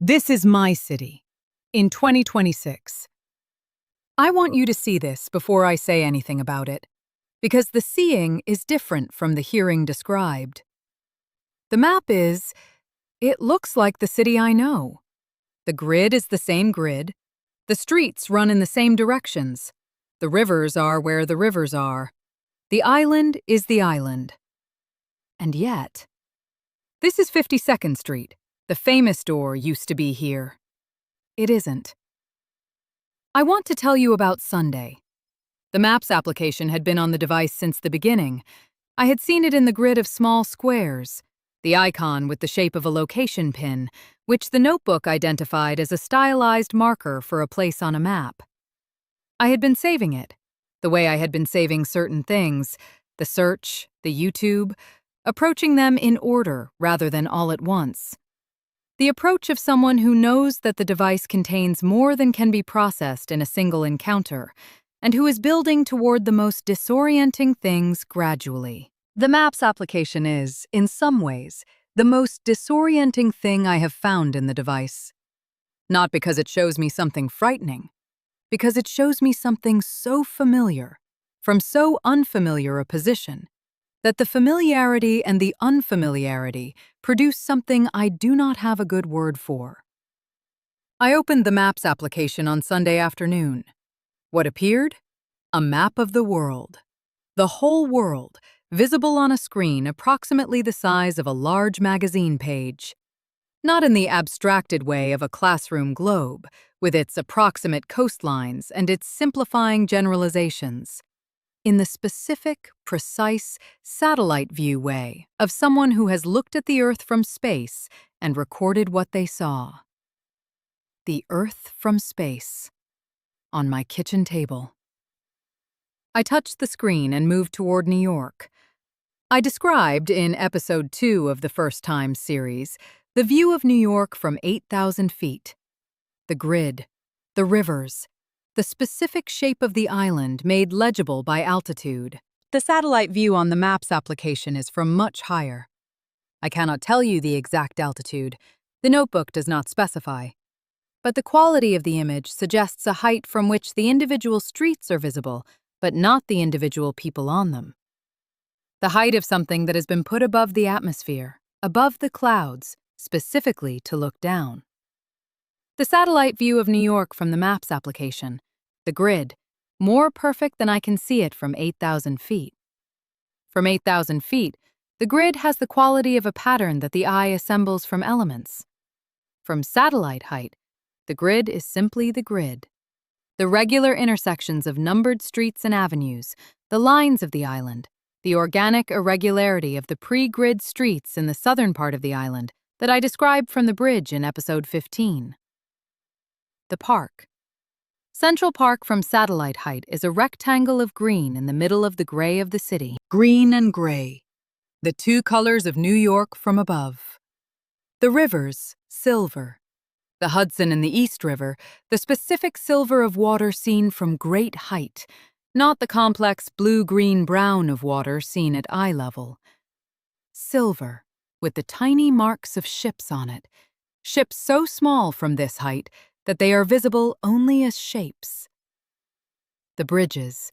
This is my city, in 2026. I want you to see this before I say anything about it, because the seeing is different from the hearing described. The map it looks like the city I know. The grid is the same grid. The streets run in the same directions. The rivers are where the rivers are. The island is the island. And yet, this is 52nd Street. The famous store used to be here. It isn't. I want to tell you about Sunday. The Maps application had been on the device since the beginning. I had seen it in the grid of small squares, the icon with the shape of a location pin, which the notebook identified as a stylized marker for a place on a map. I had been saving it, the way I had been saving certain things, the search, the YouTube, approaching them in order rather than all at once. The approach of someone who knows that the device contains more than can be processed in a single encounter, and who is building toward the most disorienting things gradually. The Maps application is, in some ways, the most disorienting thing I have found in the device. Not because it shows me something frightening, because it shows me something so familiar, from so unfamiliar a position, that the familiarity and the unfamiliarity produce something I do not have a good word for. I opened the Maps application on Sunday afternoon. What appeared? A map of the world. The whole world, visible on a screen approximately the size of a large magazine page. Not in the abstracted way of a classroom globe, with its approximate coastlines and its simplifying generalizations. In the specific, precise, satellite view way of someone who has looked at the Earth from space and recorded what they saw. The Earth from space. On my kitchen table. I touched the screen and moved toward New York. I described, in episode 2 of the First Time series, the view of New York from 8,000 feet. The grid, the rivers, the specific shape of the island made legible by altitude. The satellite view on the Maps application is from much higher. I cannot tell you the exact altitude. The notebook does not specify. But the quality of the image suggests a height from which the individual streets are visible, but not the individual people on them. The height of something that has been put above the atmosphere, above the clouds, specifically to look down. The satellite view of New York from the Maps application, the grid, more perfect than I can see it from 8,000 feet. From 8,000 feet, the grid has the quality of a pattern that the eye assembles from elements. From satellite height, the grid is simply the grid. The regular intersections of numbered streets and avenues, the lines of the island, the organic irregularity of the pre-grid streets in the southern part of the island that I described from the bridge in episode 15. The park. Central Park from satellite height is a rectangle of green in the middle of the gray of the city. Green and gray, the two colors of New York from above. The rivers, silver. The Hudson and the East River, the specific silver of water seen from great height, not the complex blue-green-brown of water seen at eye level. Silver, with the tiny marks of ships on it, ships so small from this height that they are visible only as shapes. The bridges,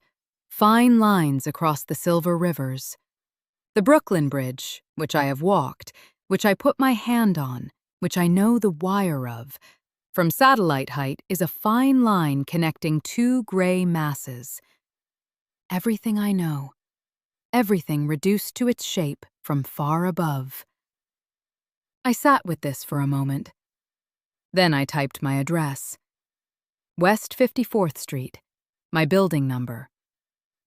fine lines across the silver rivers. The Brooklyn Bridge, which I have walked, which I put my hand on, which I know the wire of, from satellite height is a fine line connecting two gray masses. Everything I know, everything reduced to its shape from far above. I sat with this for a moment. Then I typed my address. West 54th Street, my building number.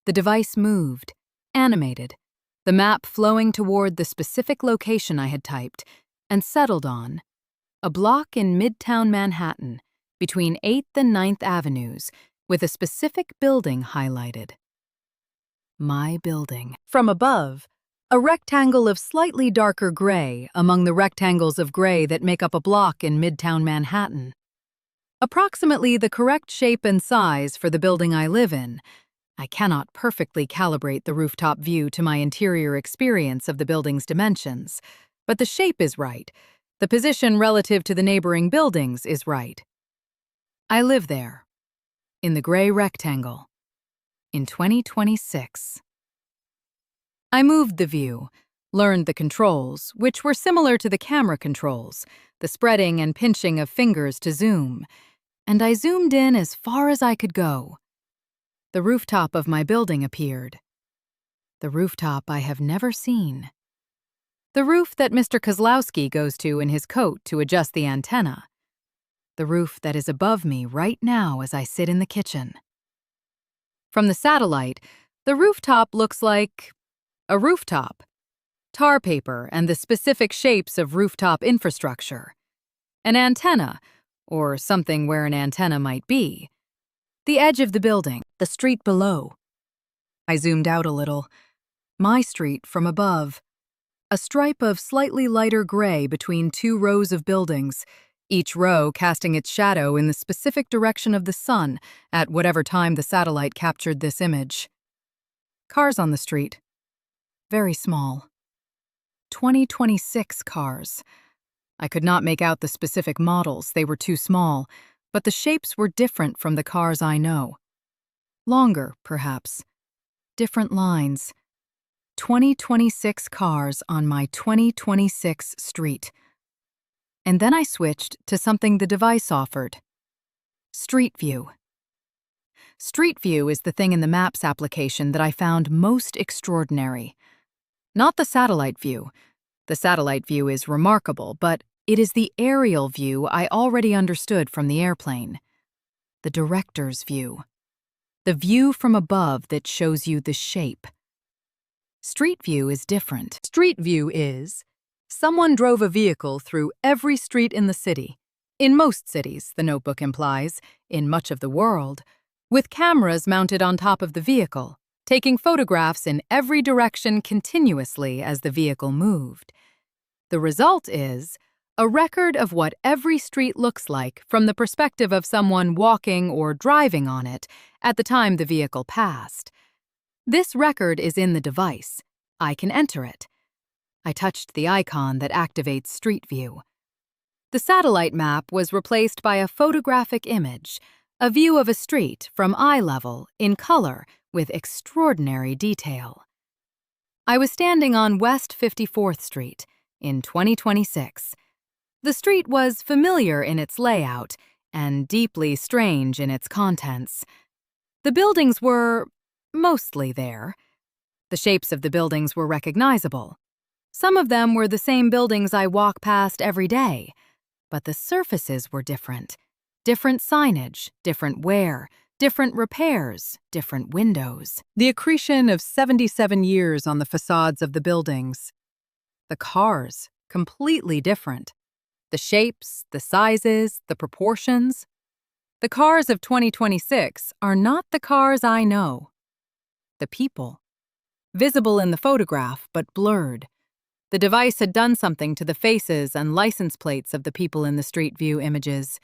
The device moved, animated, the map flowing toward the specific location I had typed, and settled on a block in Midtown Manhattan between 8th and 9th Avenues with a specific building highlighted. My building. From above, a rectangle of slightly darker gray among the rectangles of gray that make up a block in Midtown Manhattan. Approximately the correct shape and size for the building I live in. I cannot perfectly calibrate the rooftop view to my interior experience of the building's dimensions, but the shape is right. The position relative to the neighboring buildings is right. I live there, in the gray rectangle, in 2026. I moved the view, learned the controls, which were similar to the camera controls, the spreading and pinching of fingers to zoom, and I zoomed in as far as I could go. The rooftop of my building appeared. The rooftop I have never seen. The roof that Mr. Kozlowski goes to in his coat to adjust the antenna. The roof that is above me right now as I sit in the kitchen. From the satellite, the rooftop looks like a rooftop. Tar paper and the specific shapes of rooftop infrastructure. An antenna, or something where an antenna might be. The edge of the building, the street below. I zoomed out a little. My street from above. A stripe of slightly lighter gray between two rows of buildings, each row casting its shadow in the specific direction of the sun at whatever time the satellite captured this image. Cars on the street. Very small. 2026 cars. I could not make out the specific models, they were too small, but the shapes were different from the cars I know. Longer, perhaps. Different lines. 2026 cars on my 2026 street. And then I switched to something the device offered. Street View. Street View is the thing in the Maps application that I found most extraordinary. Not the satellite view. The satellite view is remarkable, but it is the aerial view I already understood from the airplane. The director's view. The view from above that shows you the shape. Street View is different. Street View is, someone drove a vehicle through every street in the city. In most cities, the notebook implies, in much of the world, with cameras mounted on top of the vehicle, taking photographs in every direction continuously as the vehicle moved. The result is a record of what every street looks like from the perspective of someone walking or driving on it at the time the vehicle passed. This record is in the device. I can enter it. I touched the icon that activates Street View. The satellite map was replaced by a photographic image, a view of a street from eye level, in color, with extraordinary detail. I was standing on West 54th Street in 2026. The street was familiar in its layout and deeply strange in its contents. The buildings were mostly there. The shapes of the buildings were recognizable. Some of them were the same buildings I walk past every day, but the surfaces were different. Different signage, different wear, different repairs, different windows. The accretion of 77 years on the facades of the buildings. The cars, completely different. The shapes, the sizes, the proportions. The cars of 2026 are not the cars I know. The people. Visible in the photograph, but blurred. The device had done something to the faces and license plates of the people in the Street View images,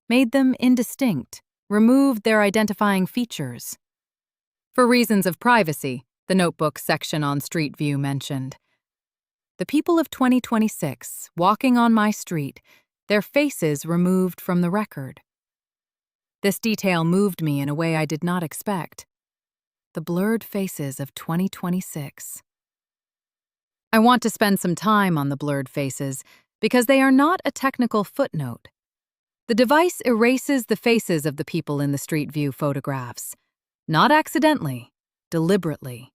made them indistinct, removed their identifying features. For reasons of privacy, the notebook section on Street View mentioned. The people of 2026, walking on my street, their faces removed from the record. This detail moved me in a way I did not expect. The blurred faces of 2026. I want to spend some time on the blurred faces because they are not a technical footnote. The device erases the faces of the people in the Street View photographs, not accidentally, deliberately.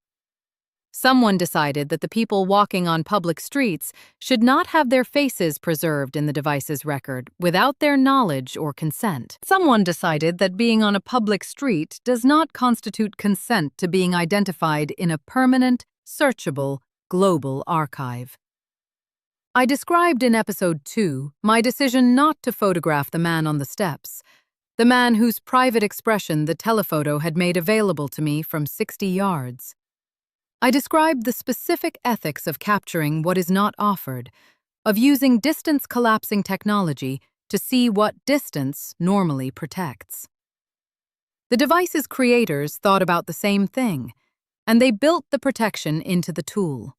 Someone decided that the people walking on public streets should not have their faces preserved in the device's record without their knowledge or consent. Someone decided that being on a public street does not constitute consent to being identified in a permanent, searchable, global archive. I described in episode 2 my decision not to photograph the man on the steps, the man whose private expression the telephoto had made available to me from 60 yards. I described the specific ethics of capturing what is not offered, of using distance-collapsing technology to see what distance normally protects. The device's creators thought about the same thing, and they built the protection into the tool.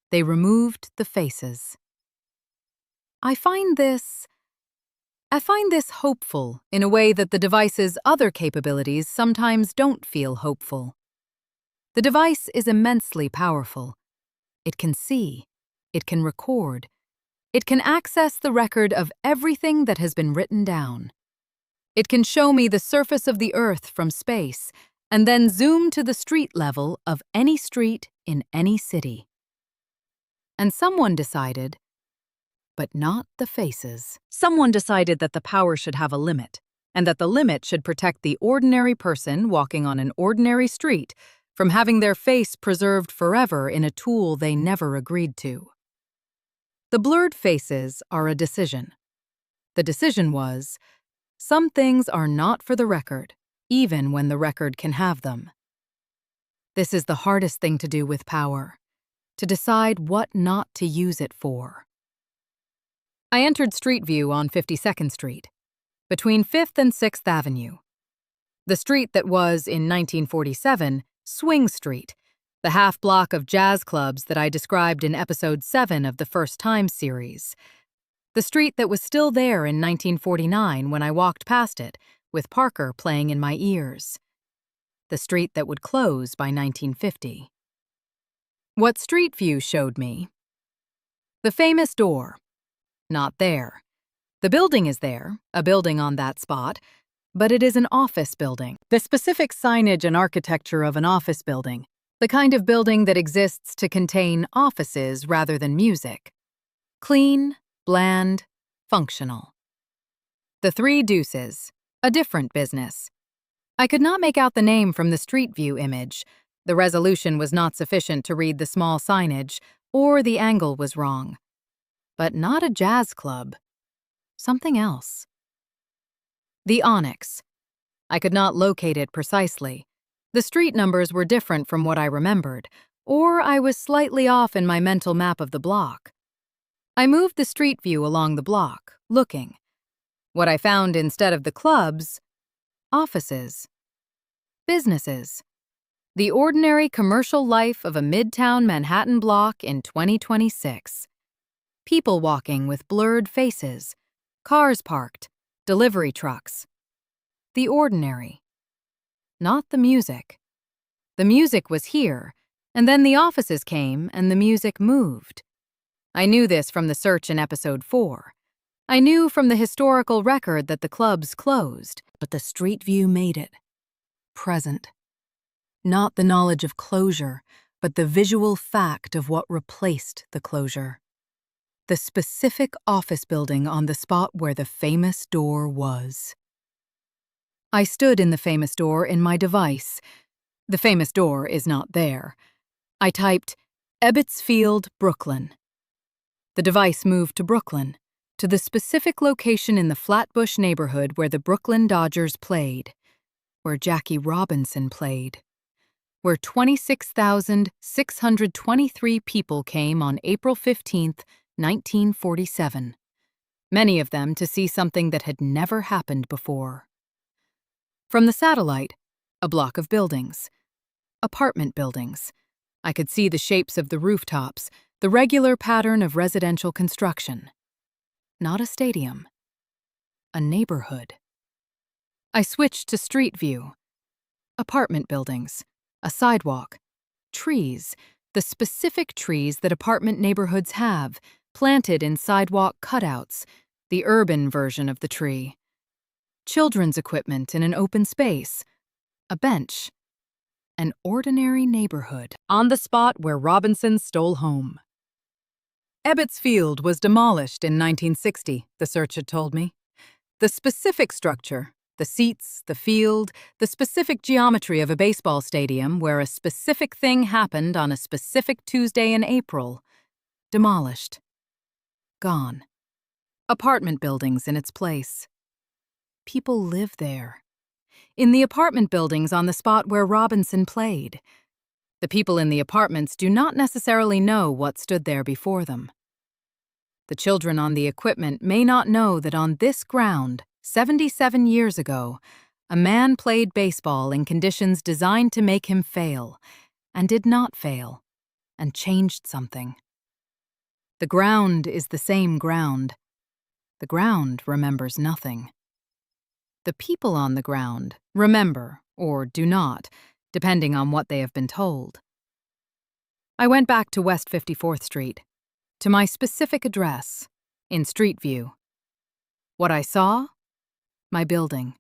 They removed the faces. I find this hopeful in a way that the device's other capabilities sometimes don't feel hopeful. The device is immensely powerful. It can see, it can record, it can access the record of everything that has been written down. It can show me the surface of the Earth from space and then zoom to the street level of any street in any city. And someone decided, but not the faces. Someone decided that the power should have a limit, and that the limit should protect the ordinary person walking on an ordinary street from having their face preserved forever in a tool they never agreed to. The blurred faces are a decision. The decision was, some things are not for the record, even when the record can have them. This is the hardest thing to do with power, to decide what not to use it for. I entered Street View on 52nd Street, between 5th and 6th Avenue. The street that was, in 1947, Swing Street, the half-block of jazz clubs that I described in Episode 7 of the First Time series. The street that was still there in 1949 when I walked past it, with Parker playing in my ears. The street that would close by 1950. What Street View showed me? The famous door. Not there. The building is there, a building on that spot, but it is an office building. The specific signage and architecture of an office building, the kind of building that exists to contain offices rather than music. Clean, bland, functional. The Three Deuces, a different business. I could not make out the name from the Street View image. The resolution was not sufficient to read the small signage, or the angle was wrong. But not a jazz club. Something else. The Onyx. I could not locate it precisely. The street numbers were different from what I remembered, or I was slightly off in my mental map of the block. I moved the Street View along the block, looking. What I found instead of the clubs, offices, businesses. The ordinary commercial life of a midtown Manhattan block in 2026. People walking with blurred faces, cars parked, delivery trucks. The ordinary. Not the music. The music was here, and then the offices came and the music moved. I knew this from the search in Episode 4. I knew from the historical record that the clubs closed, but the Street View made it. Present. Not the knowledge of closure, but the visual fact of what replaced the closure. The specific office building on the spot where the famous door was. I stood in the famous door in my device. The famous door is not there. I typed, Ebbets Field, Brooklyn. The device moved to Brooklyn, to the specific location in the Flatbush neighborhood where the Brooklyn Dodgers played, where Jackie Robinson played, where 26,623 people came on April 15th, 1947, many of them to see something that had never happened before. From the satellite, a block of buildings, apartment buildings. I could see the shapes of the rooftops, the regular pattern of residential construction. Not a stadium, a neighborhood. I switched to Street View. Apartment buildings, a sidewalk, trees, the specific trees that apartment neighborhoods have, planted in sidewalk cutouts, the urban version of the tree. Children's equipment in an open space, a bench. An ordinary neighborhood, on the spot where Robinson stole home. Ebbets Field was demolished in 1960, the search had told me. The specific structure, the seats, the field, the specific geometry of a baseball stadium where a specific thing happened on a specific Tuesday in April, demolished. Gone. Apartment buildings in its place. People live there. In the apartment buildings on the spot where Robinson played. The people in the apartments do not necessarily know what stood there before them. The children on the equipment may not know that on this ground, 77 years ago, a man played baseball in conditions designed to make him fail, and did not fail, and changed something. The ground is the same ground, The ground remembers nothing. The people on the ground remember or do not, depending on what they have been told. I went back to West 54th Street, to my specific address, in Street View. What I saw? My building.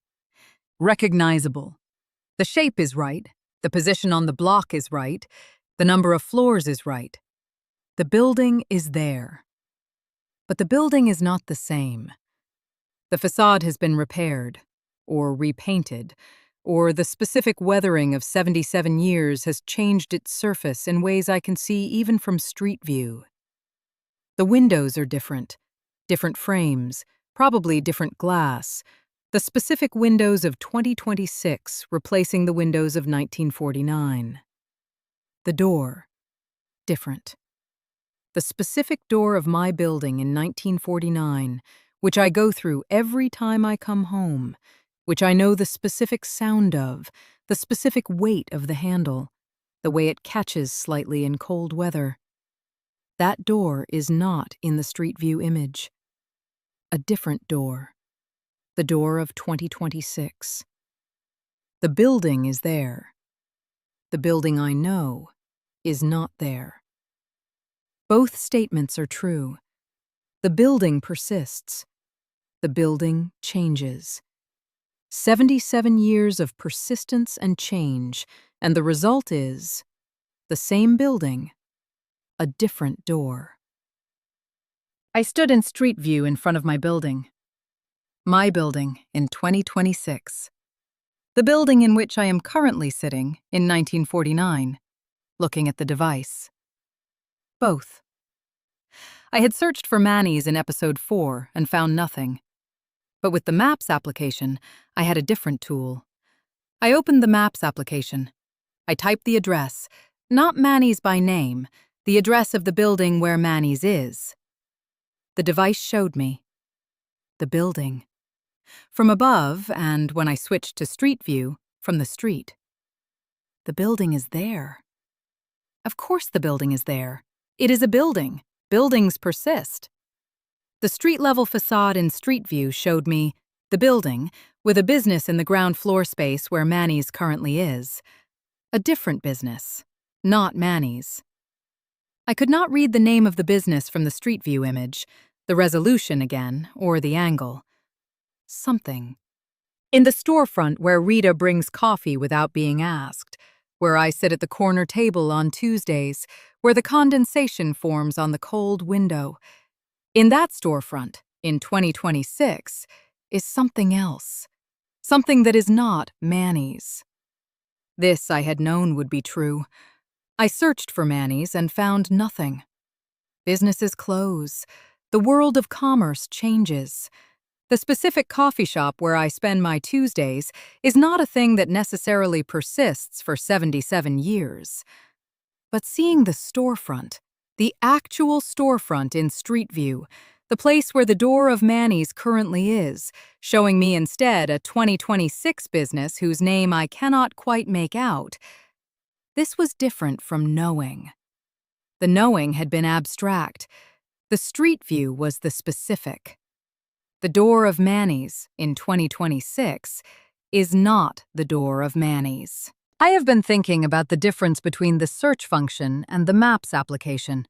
Recognizable. The shape is right, the position on the block is right, the number of floors is right. The building is there. But the building is not the same. The facade has been repaired, or repainted, or the specific weathering of 77 years has changed its surface in ways I can see even from street view. The windows are different frames, probably different glass, the specific windows of 2026 replacing the windows of 1949. The door, different. The specific door of my building in 1949, which I go through every time I come home, which I know the specific sound of, the specific weight of the handle, the way it catches slightly in cold weather. That door is not in the Street View image. A different door. The door of 2026. The building is there. The building I know is not there. Both statements are true. The building persists. The building changes. 77 years of persistence and change, and the result is the same building, a different door. I stood in Street View in front of my building. My building in 2026. The building in which I am currently sitting in 1949, looking at the device. Both. I had searched for Manny's in episode 4 and found nothing. But with the Maps application, I had a different tool. I opened the Maps application. I typed the address, not Manny's by name, the address of the building where Manny's is. The device showed me the building. From above, and when I switched to Street View, from the street. The building is there. Of course the building is there. It is a building. Buildings persist. The street-level facade in Street View showed me the building, with a business in the ground floor space where Manny's currently is. A different business, not Manny's. I could not read the name of the business from the Street View image, the resolution again, or the angle. Something. In the storefront where Rita brings coffee without being asked, where I sit at the corner table on Tuesdays, where the condensation forms on the cold window. In that storefront, in 2026, is something else. Something that is not Manny's. This I had known would be true. I searched for Manny's and found nothing. Businesses close. The world of commerce changes. The specific coffee shop where I spend my Tuesdays is not a thing that necessarily persists for 77 years. But seeing the storefront, the actual storefront in Street View, the place where the door of Manny's currently is, showing me instead a 2026 business whose name I cannot quite make out, this was different from knowing. The knowing had been abstract. The Street View was the specific. The door of Manny's in 2026 is not the door of Manny's. I have been thinking about the difference between the search function and the Maps application,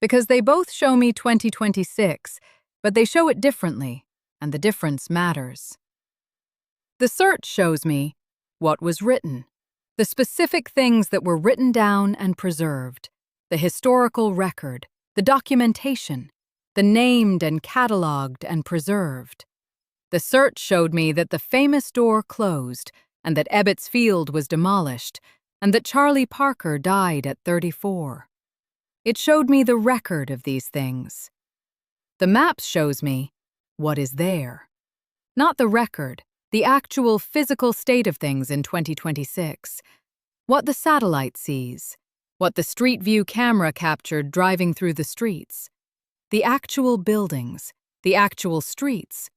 because they both show me 2026, but they show it differently, and the difference matters. The search shows me what was written, the specific things that were written down and preserved, the historical record, the documentation, the named and catalogued and preserved. The search showed me that the famous door closed, and that Ebbets Field was demolished, and that Charlie Parker died at 34. It showed me the record of these things. The Maps shows me what is there. Not the record, the actual physical state of things in 2026. What the satellite sees, what the Street View camera captured driving through the streets. The actual buildings, the actual streets,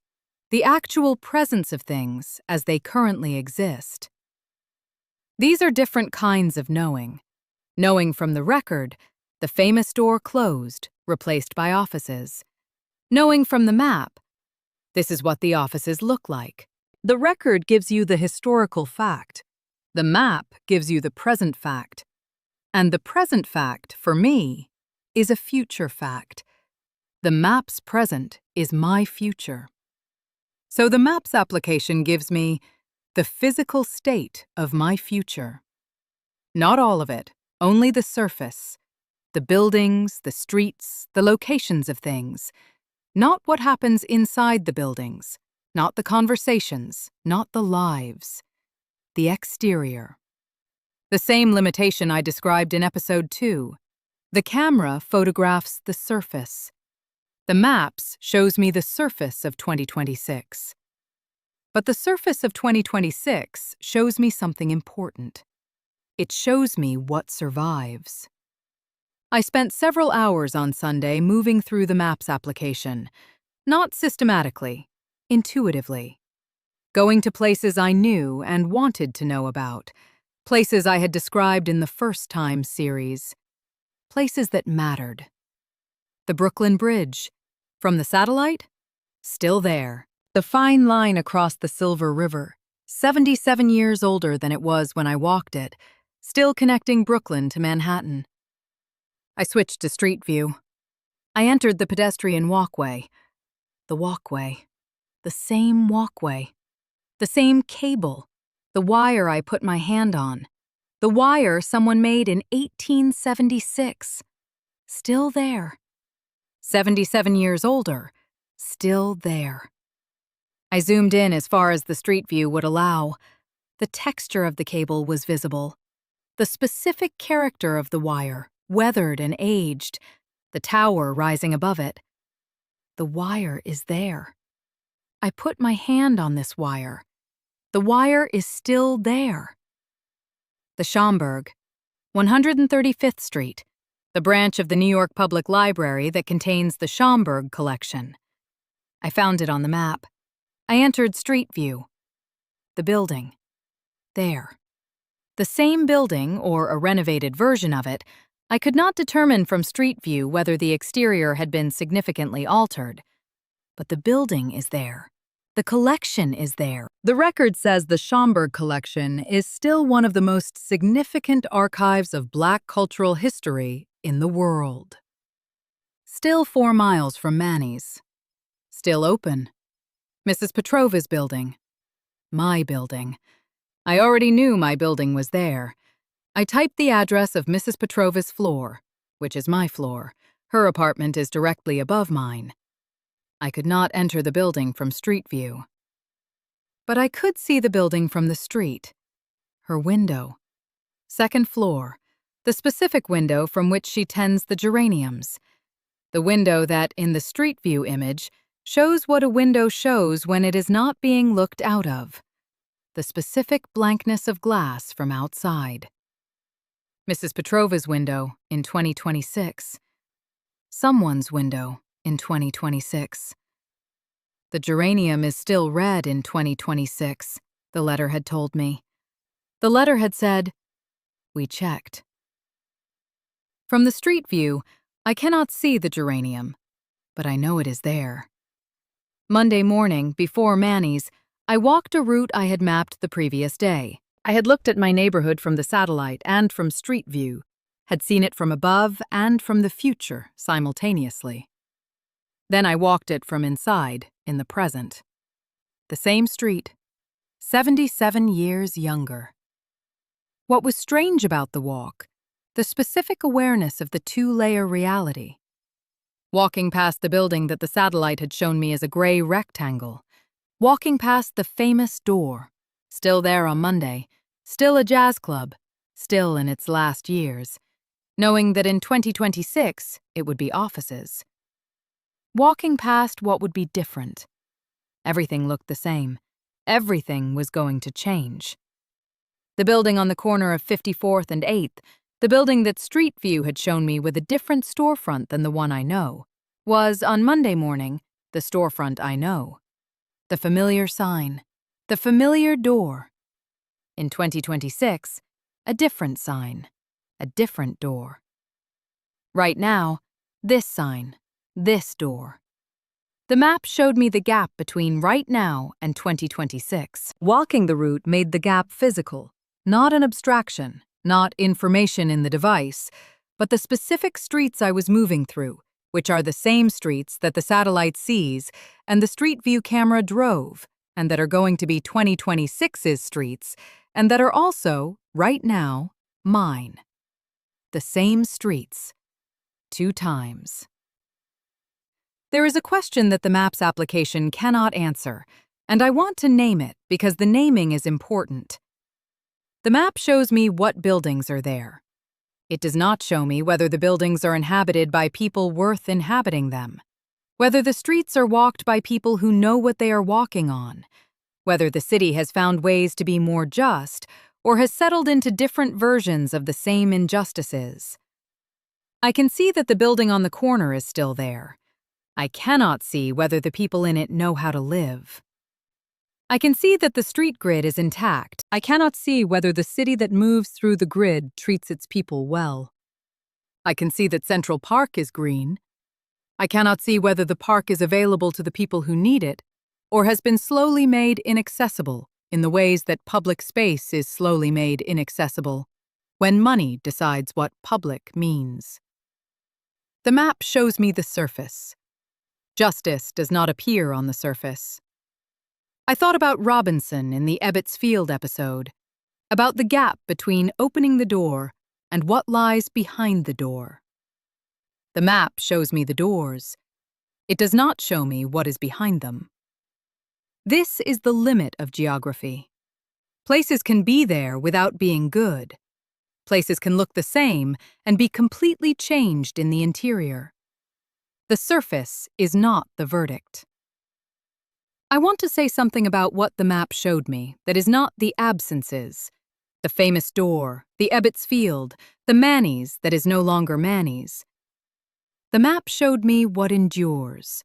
the actual presence of things as they currently exist. These are different kinds of knowing. Knowing from the record, the famous door closed, replaced by offices. Knowing from the map, This is what the offices look like. The record gives you the historical fact. The map gives you the present fact. And the present fact, for me, is a future fact. The map's present is my future. So the maps application gives me the physical state of my future. Not all of it, only the surface. The buildings, the streets, the locations of things. Not what happens inside the buildings, not the conversations, not the lives. The exterior. The same limitation I described in episode 2. The camera photographs the surface. The maps shows me the surface of 2026. But the surface of 2026 shows me something important. It shows me what survives. I spent several hours on Sunday moving through the Maps application, not systematically, intuitively. Going to places I knew and wanted to know about, places I had described in the First Time series, places that mattered. The Brooklyn Bridge, from the satellite, still there. The fine line across the Silver River, 77 years older than it was when I walked it, still connecting Brooklyn to Manhattan. I switched to Street View. I entered the pedestrian walkway. The walkway. The same walkway. The same cable. The wire I put my hand on. The wire someone made in 1876. Still there. 77 years older. Still there. I zoomed in as far as the Street View would allow. The texture of the cable was visible. The specific character of the wire, weathered and aged, the tower rising above it. The wire is there. I put my hand on this wire. The wire is still there. The Schomburg, 135th Street, the branch of the New York Public Library that contains the Schomburg collection. I found it on the map. I entered Street View. The building. There. The same building, or a renovated version of it. I could not determine from Street View whether the exterior had been significantly altered. But the building is there. The collection is there. The record says the Schomburg collection is still one of the most significant archives of Black cultural history in the world. Still 4 miles from Manny's. Still open. Mrs. Petrova's building. My building. I already knew my building was there. I typed the address of Mrs. Petrova's floor, which is my floor. Her apartment is directly above mine. I could not enter the building from Street View. But I could see the building from the street. Her window. 2nd floor. The specific window from which she tends the geraniums. The window that, in the Street View image, shows what a window shows when it is not being looked out of. The specific blankness of glass from outside. Mrs. Petrova's window in 2026. Someone's window in 2026. The geranium is still red in 2026, the letter had told me. The letter had said, "We checked." From the Street View, I cannot see the geranium, but I know it is there. Monday morning, before Manny's, I walked a route I had mapped the previous day. I had looked at my neighborhood from the satellite and from Street View, had seen it from above and from the future simultaneously. Then I walked it from inside, in the present. The same street, 77 years younger. What was strange about the walk, the specific awareness of the 2-layer reality. Walking past the building that the satellite had shown me as a gray rectangle. Walking past the famous door, still there on Monday, still a jazz club, still in its last years, knowing that in 2026 it would be offices. Walking past what would be different. Everything looked the same. Everything was going to change. The building on the corner of 54th and 8th, the building that Street View had shown me with a different storefront than the one I know, was, on Monday morning, the storefront I know. The familiar sign, the familiar door. In 2026, a different sign, a different door. Right now, this sign, this door. The map showed me the gap between right now and 2026. Walking the route made the gap physical, not an abstraction, not information in the device, but the specific streets I was moving through, which are the same streets that the satellite sees and the Street View camera drove, and that are going to be 2026's streets, and that are also, right now, mine. The same streets. 2 times. There is a question that the Maps application cannot answer, and I want to name it because the naming is important. The map shows me what buildings are there. It does not show me whether the buildings are inhabited by people worth inhabiting them, whether the streets are walked by people who know what they are walking on, whether the city has found ways to be more just or has settled into different versions of the same injustices. I can see that the building on the corner is still there. I cannot see whether the people in it know how to live. I can see that the street grid is intact. I cannot see whether the city that moves through the grid treats its people well. I can see that Central Park is green. I cannot see whether the park is available to the people who need it, or has been slowly made inaccessible in the ways that public space is slowly made inaccessible, when money decides what public means. The map shows me the surface. Justice does not appear on the surface. I thought about Robinson in the Ebbets Field episode, about the gap between opening the door and what lies behind the door. The map shows me the doors. It does not show me what is behind them. This is the limit of geography. Places can be there without being good. Places can look the same and be completely changed in the interior. The surface is not the verdict. I want to say something about what the map showed me that is not the absences, the famous door, the Ebbets Field, the Manny's that is no longer Manny's. The map showed me what endures.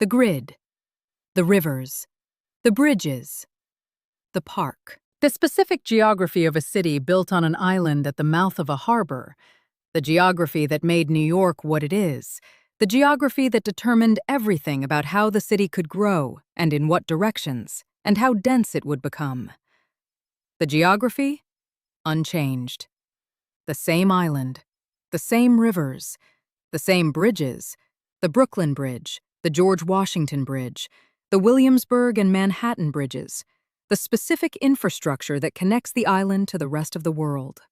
The grid, the rivers, the bridges, the park. The specific geography of a city built on an island at the mouth of a harbor, the geography that made New York what it is, the geography that determined everything about how the city could grow and in what directions, and how dense it would become. The geography? Unchanged. The same island, the same rivers, the same bridges, the Brooklyn Bridge, the George Washington Bridge, the Williamsburg and Manhattan bridges, the specific infrastructure that connects the island to the rest of the world.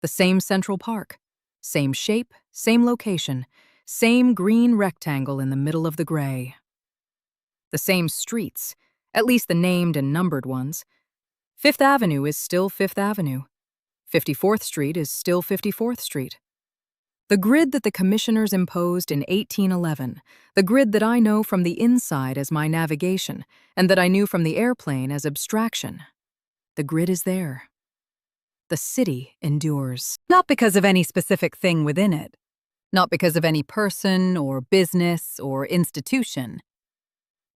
The same Central Park, same shape, same location, same green rectangle in the middle of the gray. The same streets, at least the named and numbered ones. Fifth Avenue is still Fifth Avenue. 54th Street is still 54th Street. The grid that the commissioners imposed in 1811, the grid that I know from the inside as my navigation, and that I knew from the airplane as abstraction. The grid is there. The city endures, not because of any specific thing within it, not because of any person or business or institution.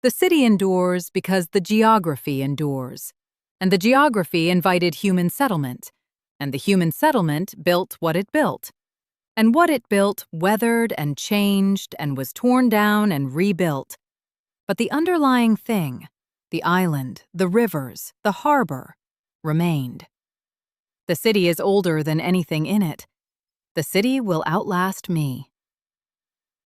The city endures because the geography endures, and the geography invited human settlement, and the human settlement built what it built, and what it built weathered and changed and was torn down and rebuilt. But the underlying thing, the island, the rivers, the harbor, remained. The city is older than anything in it. The city will outlast me.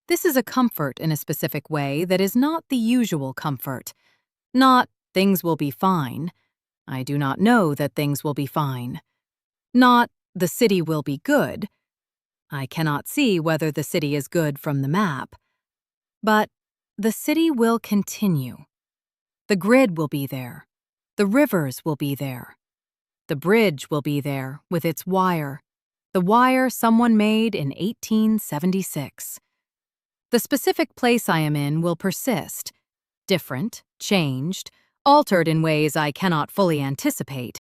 This is a comfort in a specific way that is not the usual comfort. Not, things will be fine. I do not know that things will be fine. Not, the city will be good. I cannot see whether the city is good from the map. But the city will continue. The grid will be there. The rivers will be there. The bridge will be there with its wire. The wire someone made in 1876. The specific place I am in will persist, different, changed, altered in ways I cannot fully anticipate,